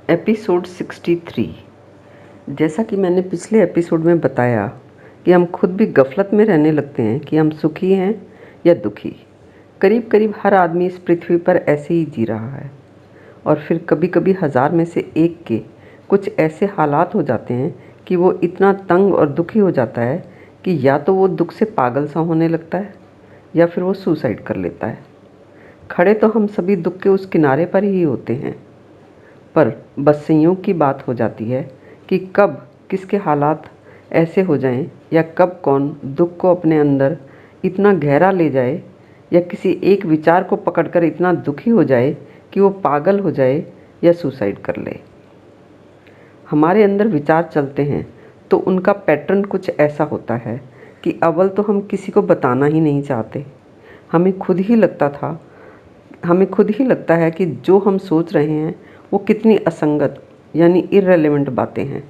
Episode 63। जैसा कि मैंने पिछले एपिसोड में बताया कि हम खुद भी गफलत में रहने लगते हैं कि हम सुखी हैं या दुखी। करीब करीब हर आदमी इस पृथ्वी पर ऐसे ही जी रहा है और फिर कभी कभी हज़ार में से एक के कुछ ऐसे हालात हो जाते हैं कि वो इतना तंग और दुखी हो जाता है कि या तो वो दुख से पागल सा होने लगता है या फिर वो सुसाइड कर लेता है। खड़े तो हम सभी दुख के उस किनारे पर ही होते हैं, पर बस संयोग की बात हो जाती है कि कब किसके हालात ऐसे हो जाएं या कब कौन दुख को अपने अंदर इतना गहरा ले जाए या किसी एक विचार को पकड़कर इतना दुखी हो जाए कि वो पागल हो जाए या सुसाइड कर ले। हमारे अंदर विचार चलते हैं तो उनका पैटर्न कुछ ऐसा होता है कि अव्वल तो हम किसी को बताना ही नहीं चाहते। हमें खुद ही लगता है कि जो हम सोच रहे हैं वो कितनी असंगत यानी इररिलेवेंट बातें हैं।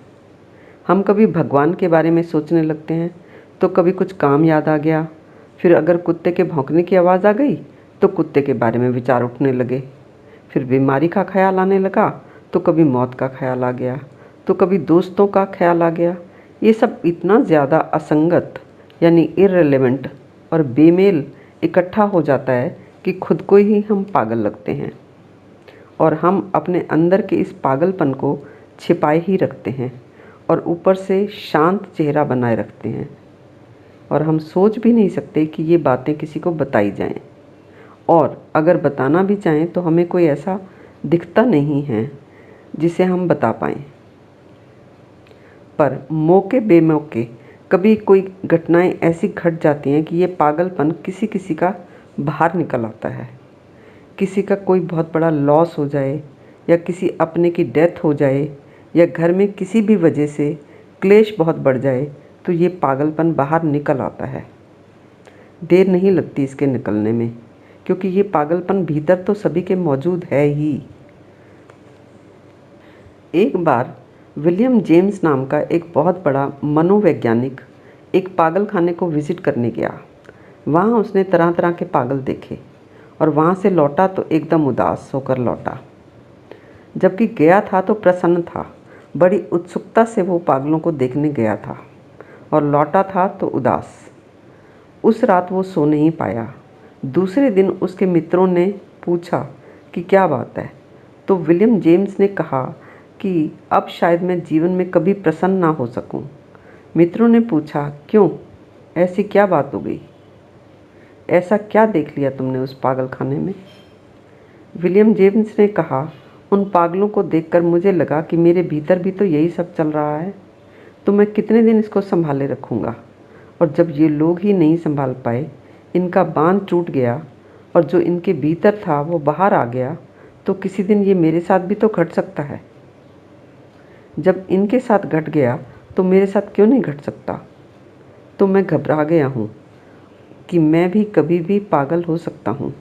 हम कभी भगवान के बारे में सोचने लगते हैं तो कभी कुछ काम याद आ गया, फिर अगर कुत्ते के भौंकने की आवाज़ आ गई तो कुत्ते के बारे में विचार उठने लगे, फिर बीमारी का ख्याल आने लगा तो कभी मौत का ख्याल आ गया, तो कभी दोस्तों का ख्याल आ गया। ये सब इतना ज़्यादा असंगत यानी इररिलेवेंट और बेमेल इकट्ठा हो जाता है कि खुद को ही हम पागल लगते हैं और हम अपने अंदर के इस पागलपन को छिपाए ही रखते हैं और ऊपर से शांत चेहरा बनाए रखते हैं और हम सोच भी नहीं सकते कि ये बातें किसी को बताई जाएं, और अगर बताना भी चाहें तो हमें कोई ऐसा दिखता नहीं है जिसे हम बता पाएं। पर मौके बेमौके कभी कोई घटनाएं ऐसी घट जाती हैं कि ये पागलपन किसी किसी का बाहर निकल आता है। किसी का कोई बहुत बड़ा लॉस हो जाए या किसी अपने की डेथ हो जाए या घर में किसी भी वजह से क्लेश बहुत बढ़ जाए तो ये पागलपन बाहर निकल आता है। देर नहीं लगती इसके निकलने में, क्योंकि ये पागलपन भीतर तो सभी के मौजूद है ही। एक बार विलियम जेम्स नाम का एक बहुत बड़ा मनोवैज्ञानिक एक पागल खाने को विज़िट करने गया। वहाँ उसने तरह तरह के पागल देखे और वहाँ से लौटा तो एकदम उदास होकर लौटा। जबकि गया था तो प्रसन्न था, बड़ी उत्सुकता से वो पागलों को देखने गया था, और लौटा था तो उदास। उस रात वो सो नहीं पाया। दूसरे दिन उसके मित्रों ने पूछा कि क्या बात है, तो विलियम जेम्स ने कहा कि अब शायद मैं जीवन में कभी प्रसन्न ना हो सकूं। मित्रों ने पूछा, क्यों, ऐसी क्या बात हो गई, ऐसा क्या देख लिया तुमने उस पागल खाने में? विलियम जेम्स ने कहा, उन पागलों को देखकर मुझे लगा कि मेरे भीतर भी तो यही सब चल रहा है, तो मैं कितने दिन इसको संभाले रखूँगा। और जब ये लोग ही नहीं संभाल पाए, इनका बांध टूट गया और जो इनके भीतर था वो बाहर आ गया, तो किसी दिन ये मेरे साथ भी तो घट सकता है। जब इनके साथ घट गया तो मेरे साथ क्यों नहीं घट सकता? तो मैं घबरा गया हूँ कि मैं भी कभी भी पागल हो सकता हूँ,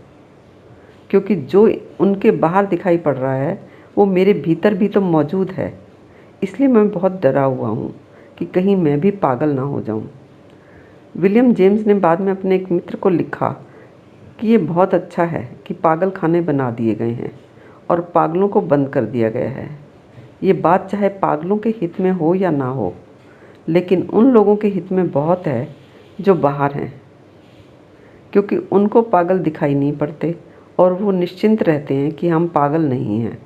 क्योंकि जो उनके बाहर दिखाई पड़ रहा है वो मेरे भीतर भी तो मौजूद है। इसलिए मैं बहुत डरा हुआ हूँ कि कहीं मैं भी पागल ना हो जाऊँ। विलियम जेम्स ने बाद में अपने एक मित्र को लिखा कि ये बहुत अच्छा है कि पागल खाने बना दिए गए हैं और पागलों को बंद कर दिया गया है। ये बात चाहे पागलों के हित में हो या ना हो, लेकिन उन लोगों के हित में बहुत है जो बाहर हैं, क्योंकि उनको पागल दिखाई नहीं पड़ते और वो निश्चिंत रहते हैं कि हम पागल नहीं हैं।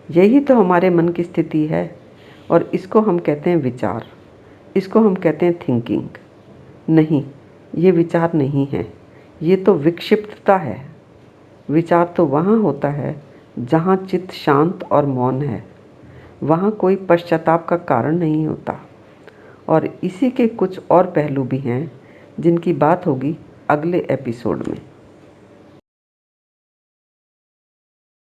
यही तो हमारे मन की स्थिति है और इसको हम कहते हैं विचार, इसको हम कहते हैं थिंकिंग। नहीं, ये विचार नहीं है, ये तो विक्षिप्तता है। विचार तो वहाँ होता है जहाँ चित्त शांत और मौन है, वहाँ कोई पश्चाताप का कारण नहीं होता। और इसी के कुछ और पहलू भी हैं जिनकी बात होगी अगले एपिसोड में।